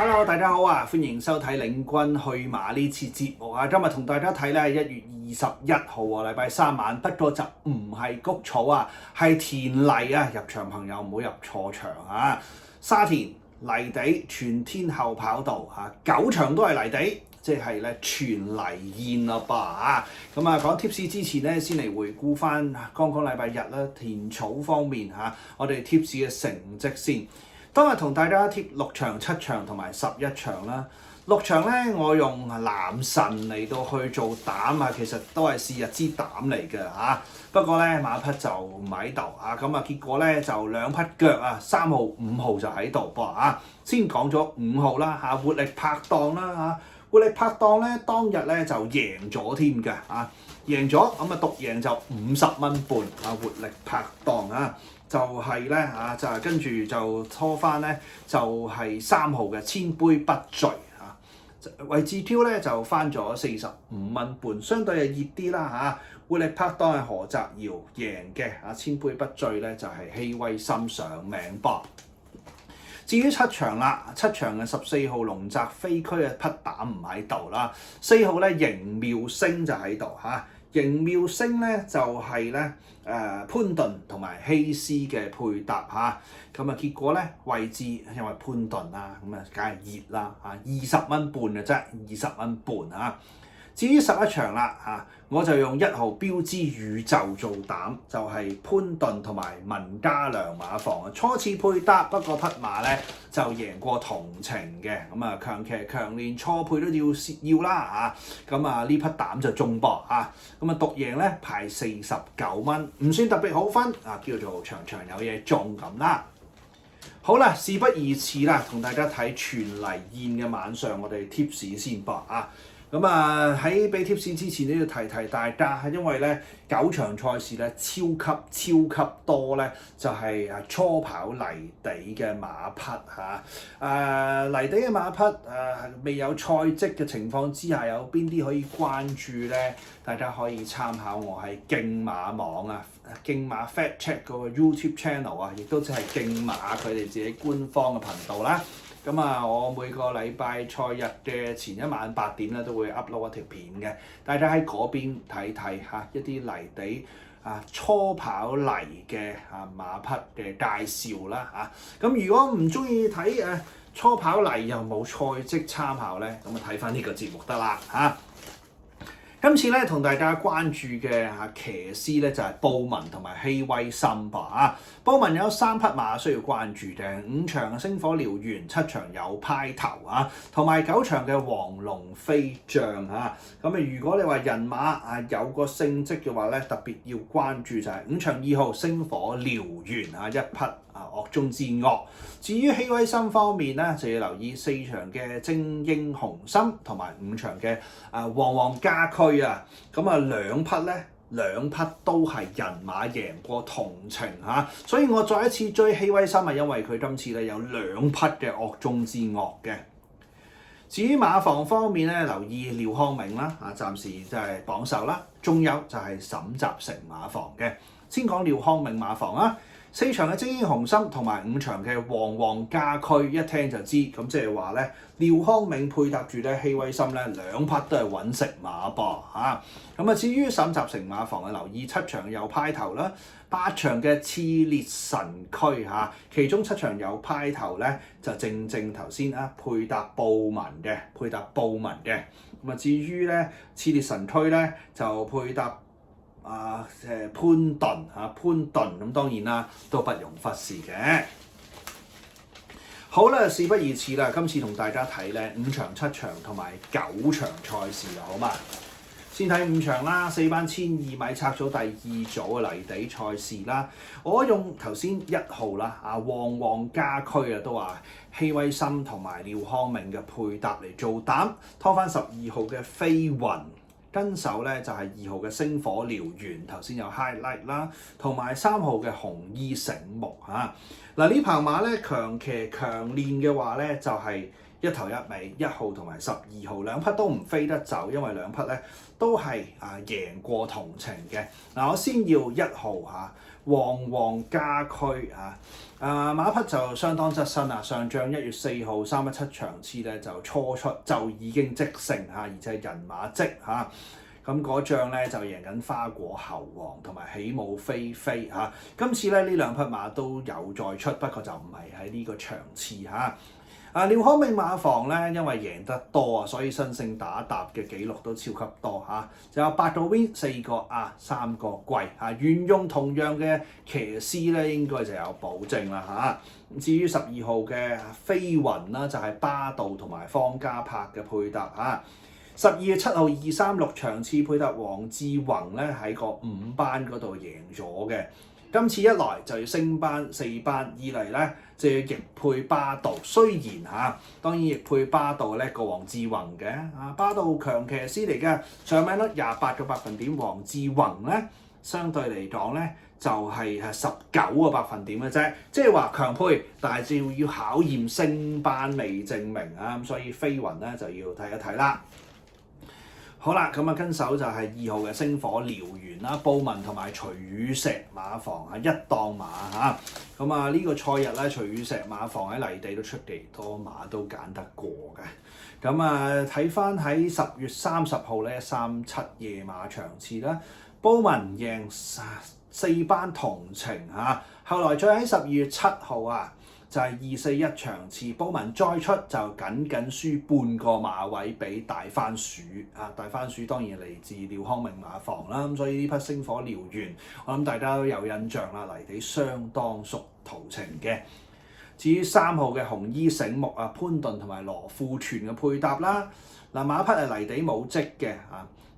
Hello， 大家好啊！歡迎收睇領軍去馬呢次節目啊！今日同大家睇咧1月21號啊，禮拜三晚。不過就唔係谷草啊，係田泥啊！入場朋友唔好入錯場啊！沙田泥地全天候跑道啊，9場都係泥地，即係咧全泥宴啦噃啊！咁啊講貼士之前咧，先嚟回顧翻剛剛禮拜日啦，田草方面嚇，我哋貼士嘅成績先。當日同大家貼6場、7場同埋11場啦。6場咧，我用男神嚟到去做膽啊，其實都係是日之膽嚟嘅嚇。不過咧馬匹就唔喺度啊，咁啊結果咧就2匹腳啊，3號、5號就喺度噃啊。先講咗5號啦嚇，活力拍檔啦嚇，活力拍檔咧當日咧就贏咗添嘅啊，贏咗咁啊獨贏就50蚊半啊，活力拍檔啊。就係咧嚇，就係跟住就拖翻咧，就係3號嘅千杯不醉嚇。位置挑咧就翻咗45蚊半，相對係熱啲啦嚇。活力拍檔係何澤堯贏嘅嚇，千杯不醉咧就係希威森上命噃。至於7場啦，7場嘅14號龍澤飛區嘅匹膽唔喺度啦，4號咧盈妙星就喺度嚇。盈妙星咧就係咧潘頓同埋希斯嘅配搭嚇，咁啊結果咧位置因為潘頓啦，咁啊梗係熱啦嚇，20蚊半嘅啫，20蚊半嚇。至於11場啦嚇，我就用1號標之宇宙做膽，就係潘頓同埋文家良馬房啊，初次配搭，不過匹馬咧就贏過同程嘅，咁啊強騎強練初配都要啦嚇，咁啊呢匹膽就中噃嚇，咁啊獨贏咧排49蚊，唔算特別好分啊，叫做場場有嘢中咁啦。好啦，事不宜遲啦，同大家睇全泥宴嘅晚上，我哋貼士先噃啊。咁啊喺俾貼士之前都要提提大家，因為咧9場賽事咧超級多咧，就係初跑泥地嘅馬匹嚇。泥地嘅馬匹未有賽績嘅情況之下，有邊啲可以關注咧？大家可以參考我喺競馬網啊，競馬 Fact Check 嗰個 YouTube channel 啊，亦都即係競馬佢哋自己官方嘅頻道啦。咁啊，我每個禮拜賽日嘅前一晚8點咧，都會 upload 一條片嘅，大家喺嗰邊睇睇嚇一啲泥地初跑泥嘅馬匹嘅介紹啦嚇。咁如果唔中意睇初跑泥又冇賽績參考咧，咁啊睇翻呢個節目得啦嚇。今次咧同大家關注嘅騎師咧就係布文同埋希威森噃啊！布文有3匹馬需要關注嘅，5場嘅星火燎原，7場有派頭啊，同埋9場嘅黃龍飛將啊！咁啊，如果你話人馬有個勝績嘅話咧，特別要關注就係5場2號星火燎原一匹惡中之惡。至於希威森方面咧，就要留意4場嘅精英雄心同埋5場嘅旺旺家駒啊！咁啊兩匹都係人馬贏過同程嚇，所以我再一次追希威森係因為佢今次咧有2匹嘅惡中之惡嘅。至於馬房方面咧，留意廖康明啦，暫時就係榜首啦，仲有就係沈集成馬房嘅。先講廖康明馬房啊，4場嘅精英雄心同埋5場嘅旺旺家駒，一聽就知，咁即係話咧，廖康明配搭住咧希威森咧2匹都係穩食馬噃嚇。咁啊，至於沈集成馬房嘅留意7場有派頭啦，8場嘅熾烈神驅嚇，其中7場有派頭咧就正頭先配搭布文嘅，咁啊至於咧熾烈神驅咧就配搭潘頓咁當然啦，都不容忽視嘅。好啦，事不宜遲啦，今次同大家睇咧5場、7場同埋9場賽事好嘛？先睇5場啦，4班12米拆咗第2組嘅泥地賽事啦。我用頭先1號啦，旺旺家駒都話希威森同埋廖康明嘅配搭嚟做膽，拖翻12號嘅飛雲。跟手咧就係2號嘅星火燎原，頭先有 highlight 啦，同埋3號嘅紅衣醒目嚇。嗱呢棚馬咧強騎強練嘅話咧就係一頭一尾，1號同埋12號兩匹都唔飛得走，因為兩匹咧都係贏過同程嘅。嗱，我先要1號旺旺家駒馬匹就相當側身啊，上仗1月4號317場次咧就初出就已經即勝而且係人馬績咁嗰仗咧就贏緊花果猴王同埋起舞飛飛今次咧呢兩匹馬都有再出，不過就唔係喺呢個場次廖康銘馬房咧，因為贏得多所以新勝打搭嘅紀錄都超級多就有8個 win 4個3個貴沿用同樣嘅騎師咧，應該就有保證啦至於12號嘅飛雲啦，就係巴道同埋方家柏嘅配搭12月7號236場次配搭黃志宏咧喺個5班嗰度贏咗嘅。今次一來就要升班4班，二嚟咧就要逆配巴道。雖然當然逆配巴道叻過黃志宏嘅巴道強騎師嚟嘅，上名率28個百分點，黃志宏咧相對嚟講咧就係19個百分點嘅啫，即係話強配，但係要考驗升班未證明咁所以飛雲咧就要睇一睇啦。好啦，咁跟手就係2號嘅星火燎原啦，布文同埋徐雨石馬房一檔馬咁呢個賽日咧，徐雨石馬房喺泥地都出幾多馬都揀得過嘅。咁睇翻喺10月30號咧137夜馬場次啦，布文贏4班同程後來再喺12月7號就係241場次，布文再出就僅輸半個馬位俾大番薯大番薯當然嚟自廖康銘馬房啦，咁所以呢匹星火燎原，我諗大家都有印象啦，泥地相當熟途程嘅。至於3號嘅紅衣醒目潘頓同埋羅富全嘅配搭啦，馬匹係泥地冇跡嘅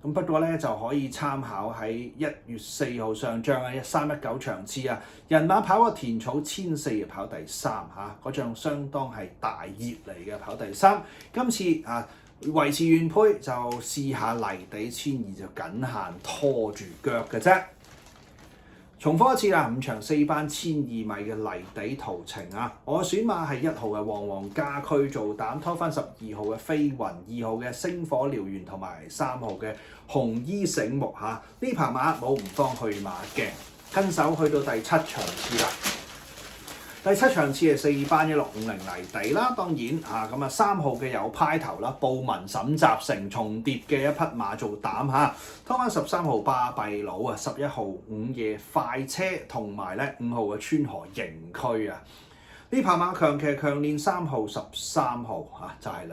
咁不過咧就可以參考喺1月4號上仗1319場次人馬跑過田草1400跑第3嗰仗相當係大熱嚟嘅，跑第3。今次維持原配就試下泥地1200就僅限拖住腳嘅啫。重複一次5場4班1200米嘅泥地途程我選馬係1號嘅旺旺家駒做膽，拖翻12號嘅飛雲、2號嘅星火燎原同埋3號嘅紅衣醒目呢棚馬冇唔當去馬嘅。跟手去到第7場次啦，第7場次係4班1650泥地啦，當然3號嘅有派頭啦，布文沈集成重疊嘅一匹馬做膽拖翻13號巴閉佬11號午夜快車同埋咧5號嘅川河盈區呢棚馬強騎強練3號13號就係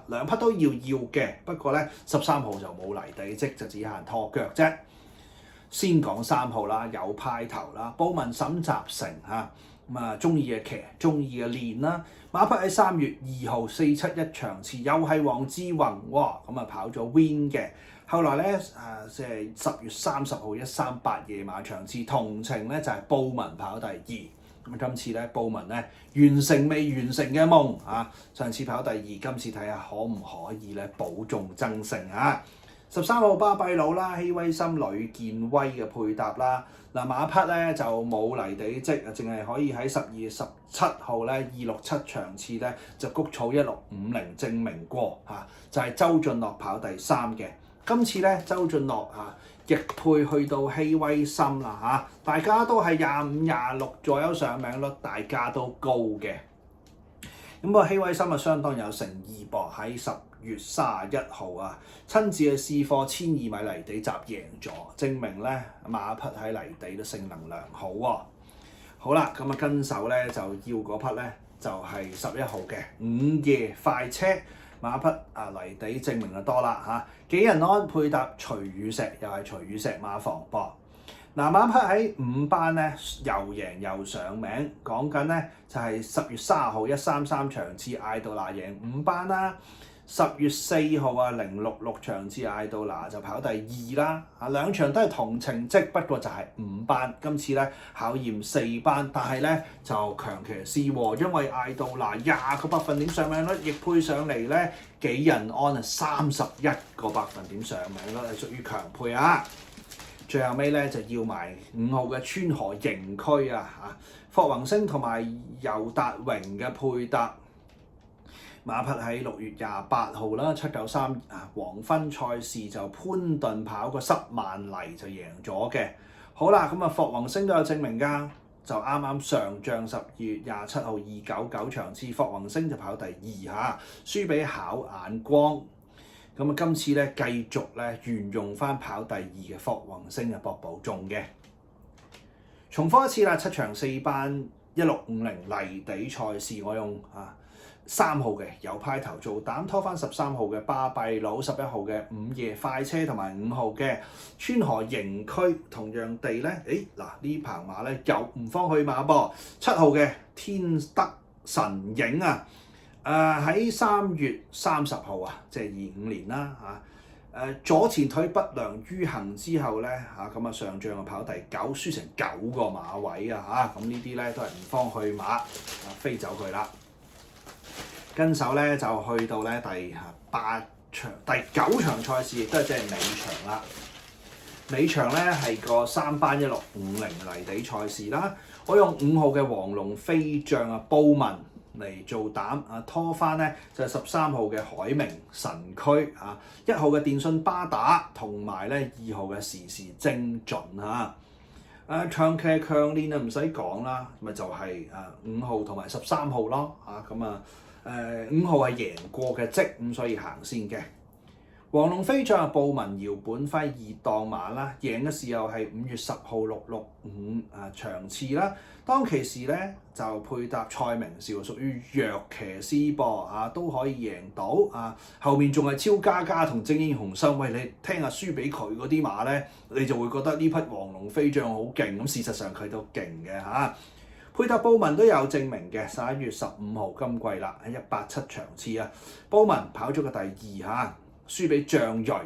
兩匹都要嘅，不過咧13號就冇泥地績，就只限拖腳啫。先講3號啦，有派頭啦，布文沈集成中意嘅騎，中意嘅練啦。馬匹喺3月2號471場次，又係黃志宏跑咗 win 嘅。後來咧即係10月30號138夜馬場次，同程咧就係布文跑第2。今次咧布文咧完成未完成嘅夢上次跑第2，今次睇下可唔可以咧保重爭勝13號巴閉佬啦，希威森呂健威嘅配搭啦。馬匹咧就冇泥地績淨係可以喺12月17號咧267場次咧就谷草1650證明過就係周俊樂跑第3嘅。今次咧周俊樂逆配去到希威森啦大家都係25、26左右上名率，大家都高嘅。咁希威森相當有誠意噃，喺10月31號親自去試課1200米泥地集贏咗，證明咧馬匹喺泥地都性能良好好啦，跟手咧就要嗰匹咧就係11號嘅午夜快車馬匹泥地證明就多啦紀仁安配搭徐雨石，又係徐雨石馬房噃。馬匹喺5班咧又贏又上名，講緊咧就係10月30號133場次艾杜拿贏5班啦。10月4號066場次艾杜拿就跑第2啦。兩場都係同程績，不過就係5班。今次咧考驗4班，但係咧就強騎師喎，因為艾杜拿20個百分點上名率，逆配上嚟咧紀仁安31個百分點上名率，係屬於強配最後尾咧就要埋5號嘅川河盈區霍宏星同埋尤達榮嘅配搭。馬匹喺6月28號啦，793黃昏賽事就潘頓跑個10萬泥就贏咗嘅。好啦，咁霍宏星都有證明㗎，就啱啱上仗12月27號299場次，霍宏星就跑第2嚇，輸俾巧眼光。咁今次咧繼續咧沿用翻跑第2嘅霍宏星就博保中嘅。重複一次啦，7場4班1650泥地賽事，我用3號嘅有派頭做膽拖翻13號嘅巴閉佬，11號嘅午夜快車同埋5號嘅川河營區，同樣地咧，呢棚馬咧有唔方去馬噃，7號嘅天德神影喺3月30號即係25年啦左前腿不良於行之後咧咁上仗跑第9，輸成9個馬位咁呢啲咧都係唔方去馬飛走佢啦。跟手咧就去到咧第9場賽事，亦都係即係尾場啦。尾場咧係個3班1650泥地賽事啦。我用5號嘅黃龍飛將布文嚟做膽拖翻咧就係13號嘅海明神區1號嘅電信巴打同埋咧2號嘅時時精準長期強練唔使講啦，咪就係5號同埋13號咯5號係贏過嘅績，咁所以行先嘅。黃龍飛將布文姚本輝2檔馬啦，贏嘅時候係5月10號665場次啦。當其時咧就配搭蔡明紹，屬於弱騎師噃都可以贏到後面仲係超嘉嘉同精英雄心，喂，你聽下輸俾佢嗰啲馬咧，你就會覺得呢匹黃龍飛將好勁，咁事實上佢都勁嘅配搭布文都有證明嘅，11月15號今季啦，喺187場次布文跑咗個第2輸俾象銳，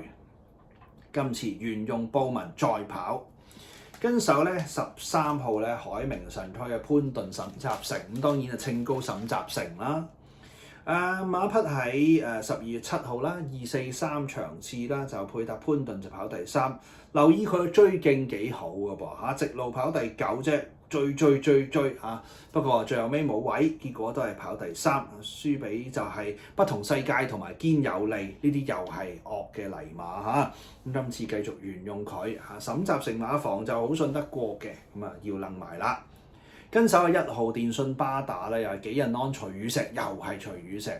今次沿用布文再跑。跟手咧13號咧海明神區嘅潘頓沈集成，咁當然係稱高沈集成啦。馬匹喺12月7號啦243場次啦，就配搭潘頓就跑第3，留意佢嘅追勁幾好嘅噃直路跑第9啫。追不過最後尾冇位，結果都係跑第3，輸俾就係不同世界同埋堅有利呢啲又係惡嘅泥馬咁今次繼續沿用佢沈集成馬房就好信得過嘅，咁要掕埋啦。跟手係1號電信巴打咧，又係幾人安徐宇石，又係徐宇石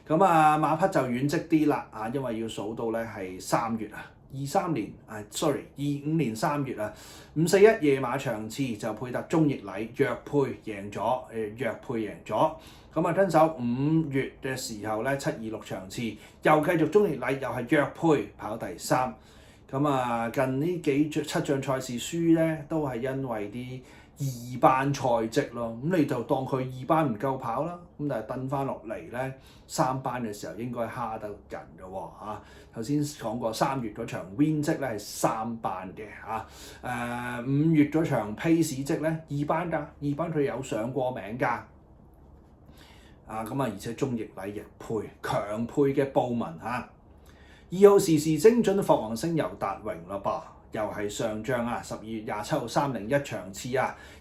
咁馬匹就遠跡啲啦因為要數到咧係3月23年25年3月541夜馬場次就配搭鍾易禮弱配贏咗咁跟手5月嘅時候咧726場次又繼續鍾易禮又係弱配跑第3，咁近呢7仗賽事輸咧都係因為啲2班賽績咯，咁你就當佢2班唔夠跑啦，咁但係登翻落嚟咧3班嘅時候應該蝦得人嘅喎頭先講過3月嗰場 Win 績咧係3班嘅5月嗰場 Pace 績咧2班佢有上過名㗎而且鍾易禮亦配強配嘅布文2號時時精準霍宏星尤達榮咯噃。又係上仗12月27號301場次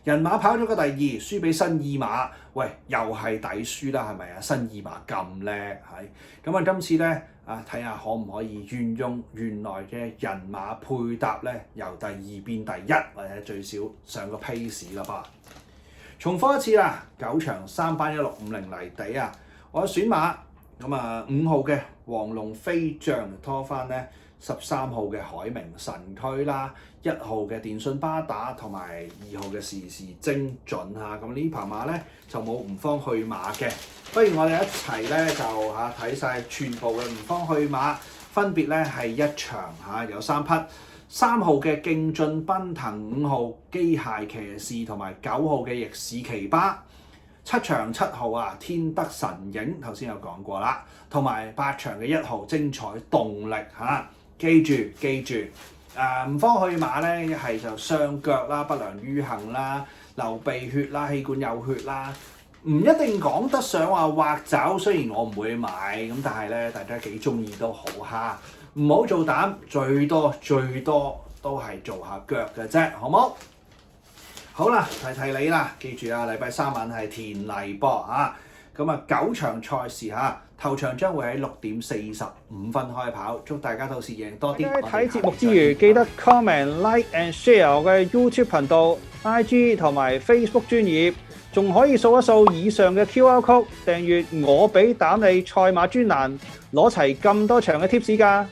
人馬跑咗個第2，輸俾新意馬，喂又係抵輸啦，係咪新意馬咁叻咁今次咧睇下可唔可以沿用原來嘅人馬配搭咧，由第2變第1，或者最少上個 pace 啦噃。重複一次啦，9場3班1650泥地我選馬咁5號嘅黃龍飛將拖翻咧。13號嘅海明神區啦，1號嘅電信巴打同埋2號嘅時時精準咁呢棚馬咧就冇唔方去馬嘅，不如我哋一齊咧就睇晒全部嘅唔方去馬，分別咧係一場有3匹，3號嘅勁進奔騰，5號機械騎士同埋9號嘅逆市奇葩，7場7號天德神影頭先有講過啦，同埋8場嘅1號精彩動力記住，唔方去馬咧，一係就雙腳啦、不良於行啦、流鼻血啦、氣管有血啦，唔一定講得上話劃走。雖然我唔會買，咁但係咧，大家幾中意都好唔好做膽，最多都係做下腳嘅啫，好冇？好啦，提你啦，記住禮拜3晚係田泥波咁啊9場賽事嚇，頭場將會喺6:45開跑，祝大家到時贏多啲。睇節目之餘，記得 comment、like and share 我嘅 YouTube 頻道、IG 同埋 Facebook 專頁，仲可以掃一掃以上嘅 QR code，訂閱我俾膽你賽馬專欄，攞齊咁多場嘅 tips 㗎。